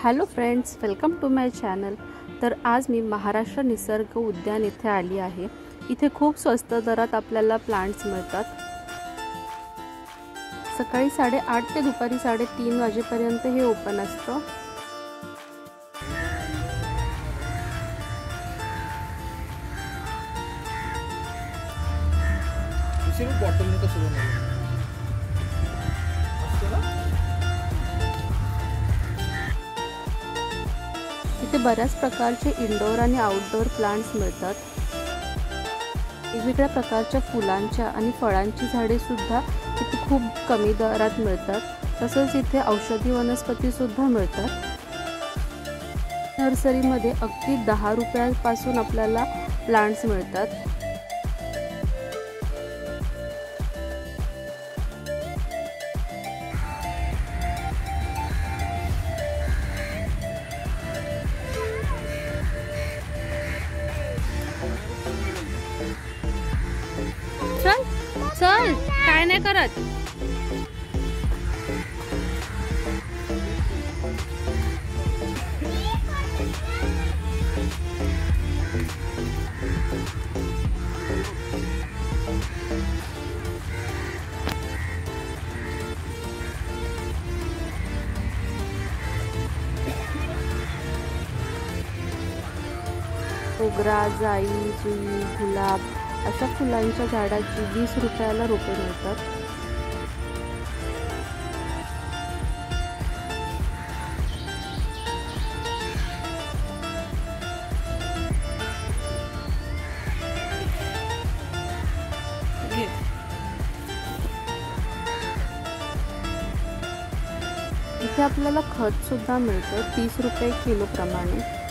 Hello friends, welcome to my channel. तर आज मी महाराष्ट्र निसर्ग उद्यान येथे आली आहे। इथे खूप स्वस्त दरात आपल्याला प्लांट्स मिळतात। सकाळी 8:30 ते दुपारी 3:30 वाजेपर्यंत हे ओपन असतं। इथे बऱ्याच प्रकारचे इंडोर आणि आउटडोर प्लांट्स मिळतात। वेगवेगळ्या प्रकारच्या फुलांच्या आणि फळांची झाडे सुद्धा इथे खूप कमी दरात मिळतात। तसेच इथे औषधी वनस्पती सुद्धा मिळतात। नर्सरीमध्ये अगदी 10 रुपयापासून आपल्याला प्लांट्स मिळतात। चल चल, काय नाही करत। मोगरा, जाई, जुई, गुलाब अशा फुलांच्या झाडाची 20 रुपयाला रोपे मिळतात। इथे आपल्याला खत सुद्धा मिळतं 30 रुपये किलो प्रमाणे।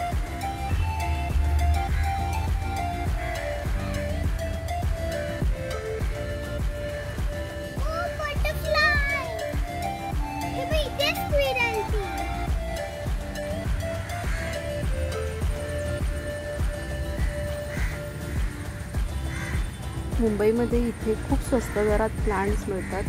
मुंबईमध्ये इथे खूप स्वस्त दरात प्लांट्स मिळतात।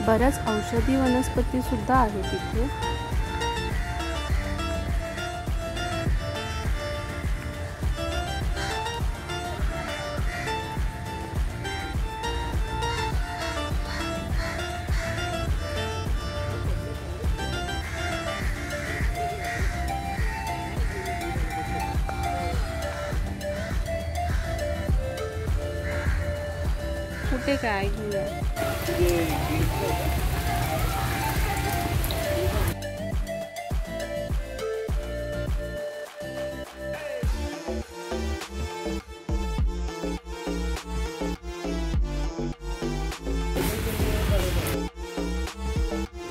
बऱ्याच औषधी वनस्पती सुद्धा आहेत इथे। कुठे काय घेऊया?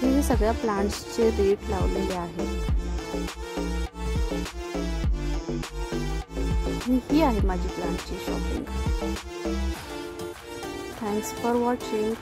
हे सगळ्या प्लांट्सचे रेट लावलेले आहेत। ही आहे माझी प्लांटची शॉपिंग। Thanks for watching.